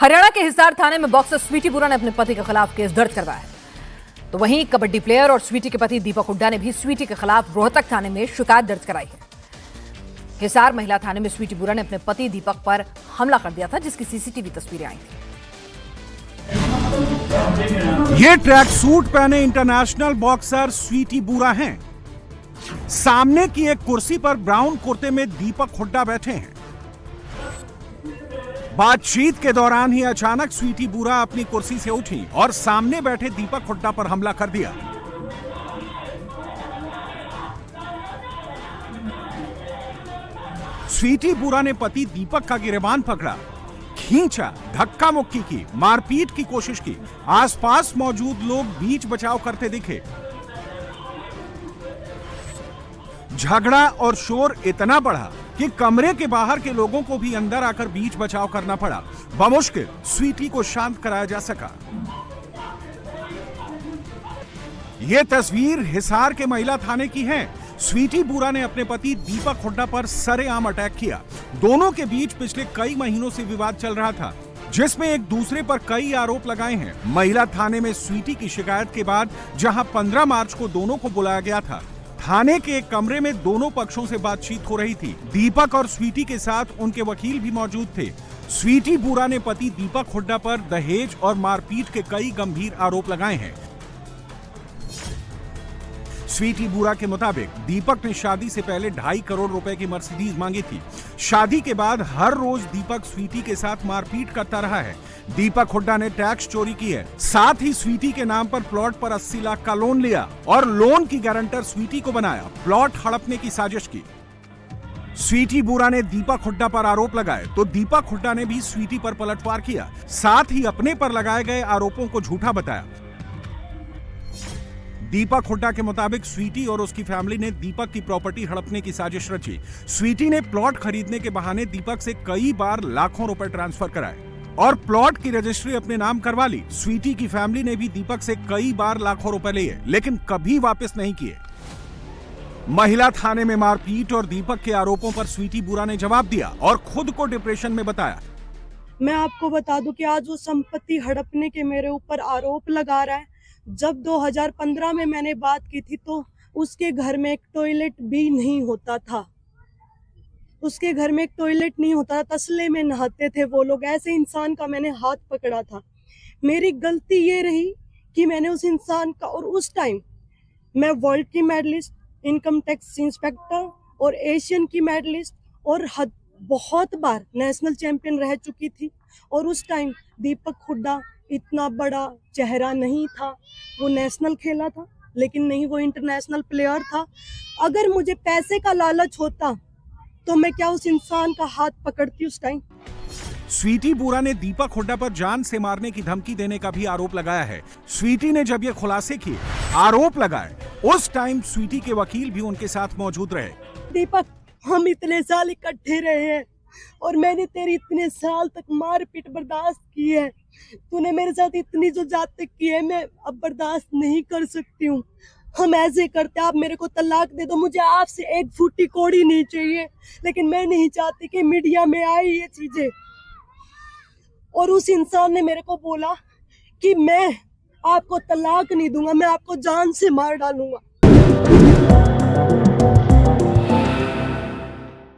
हरियाणा के हिसार थाने में बॉक्सर स्वीटी बुरा ने अपने पति के खिलाफ केस दर्ज करवाया है। तो वहीं कबड्डी प्लेयर और स्वीटी के पति दीपक हुड्डा ने भी स्वीटी के खिलाफ रोहतक थाने में शिकायत दर्ज कराई है। हिसार महिला थाने में स्वीटी बुरा ने अपने पति दीपक पर हमला कर दिया था, जिसकी सीसीटीवी तस्वीरें आई थी। ये ट्रैक सूट पहने इंटरनेशनल बॉक्सर स्वीटी बुरा हैं। सामने की एक कुर्सी पर ब्राउन कुर्ते में दीपक हुड्डा बैठे हैं। बातचीत के दौरान ही अचानक स्वीटी बुरा अपनी कुर्सी से उठी और सामने बैठे दीपक हुड्डा पर हमला कर दिया। स्वीटी बुरा ने पति दीपक का गिरेबान पकड़ा, खींचा, धक्का मुक्की की, मारपीट की कोशिश की। आसपास मौजूद लोग बीच बचाव करते दिखे। झगड़ा और शोर इतना बढ़ा कि कमरे के बाहर के लोगों को भी अंदर आकर बीच बचाव करना पड़ा। बमुश्किल स्वीटी को शांत कराया जा सका। यह तस्वीर हिसार के महिला थाने की है। स्वीटी बुरा ने अपने पति दीपक हुड्डा पर सरेआम अटैक किया। दोनों के बीच पिछले कई महीनों से विवाद चल रहा था, जिसमें एक दूसरे पर कई आरोप लगाए हैं। महिला थाने में स्वीटी की शिकायत के बाद जहां 15 मार्च को दोनों को बुलाया गया था, थाने के एक कमरे में दोनों पक्षों से बातचीत हो रही थी। दीपक और स्वीटी के साथ उनके वकील भी मौजूद थे। स्वीटी बुरा ने पति दीपक हुड्डा पर दहेज और मारपीट के कई गंभीर आरोप लगाए हैं। स्वीटी बुरा के मुताबिक दीपक ने शादी से पहले 2.5 करोड़ रुपए की मर्सिडीज मांगी थी। शादी के बाद हर रोज दीपक स्वीटी के साथ मारपीट करता रहा है। दीपक हुड्डा ने टैक्स चोरी की है, साथ ही स्वीटी के नाम पर प्लॉट पर 80 लाख का लोन लिया और लोन की गारंटर स्वीटी को बनाया। प्लॉट हड़पने की साजिश की। स्वीटी बुरा ने दीपक हुड्डा पर आरोप लगाए तो दीपक हुड्डा ने भी स्वीटी पर पलटवार किया, साथ ही अपने पर लगाए गए आरोपों को झूठा बताया। दीपक हुड्डा के मुताबिक स्वीटी और उसकी फैमिली ने दीपक की प्रॉपर्टी हड़पने की साजिश रची। स्वीटी ने प्लॉट खरीदने के बहाने दीपक से कई बार लाखों रुपए ट्रांसफर कराए और प्लॉट की रजिस्ट्री अपने नाम करवा ली। स्वीटी की फैमिली ने भी दीपक से कई बार लाखों रुपए लिए, लेकिन कभी वापस नहीं किए। महिला थाने में मारपीट और दीपक के आरोपों पर स्वीटी बुरा ने जवाब दिया और खुद को डिप्रेशन में बताया। मैं आपको बता दूं कि आज वो संपत्ति हड़पने के मेरे ऊपर आरोप लगा रहा है। जब 2015 में मैंने बात की थी तो उसके घर में एक टॉयलेट भी नहीं होता था। उसके घर में एक टॉयलेट नहीं होता था, तसले में नहाते थे वो लोग। ऐसे इंसान का मैंने हाथ पकड़ा था। मेरी गलती ये रही कि मैंने उस इंसान का, और उस टाइम मैं वर्ल्ड की मेडलिस्ट, इनकम टैक्स इंस्पेक्टर और एशियन की मेडलिस्ट और बहुत बार नेशनल चैंपियन रह चुकी थी। और उस टाइम दीपक हुड्डा इतना बड़ा चेहरा नहीं था। वो नेशनल खेला था, लेकिन नहीं, वो इंटरनेशनल प्लेयर था। अगर मुझे पैसे का लालच होता तो मैं क्या उस इंसान का हाथ पकड़ती उस टाइम। स्वीटी बुरा ने दीपक हुड्डा पर जान से मारने की धमकी देने का भी आरोप लगाया है। स्वीटी ने जब ये खुलासे किए, आरोप लगाए, उस टाइम स्वीटी के वकील भी उनके साथ मौजूद रहे। दीपक, हम इतने साल इकट्ठे रहे हैं और मैंने तेरी इतने साल तक मारपीट बर्दाश्त की है। तूने मेरे साथ इतनी जो जाते की है, मैं अब बर्दाश्त नहीं कर सकती हूँ। हम ऐसे करते, आप मेरे को तलाक दे दो, मुझे आपसे एक फूटी कौड़ी नहीं चाहिए। लेकिन मैं नहीं चाहती कि मीडिया में आए ये चीजें। और उस इंसान ने मेरे को बोला कि मैं आपको तलाक नहीं दूंगा, मैं आपको जान से मार डालूंगा।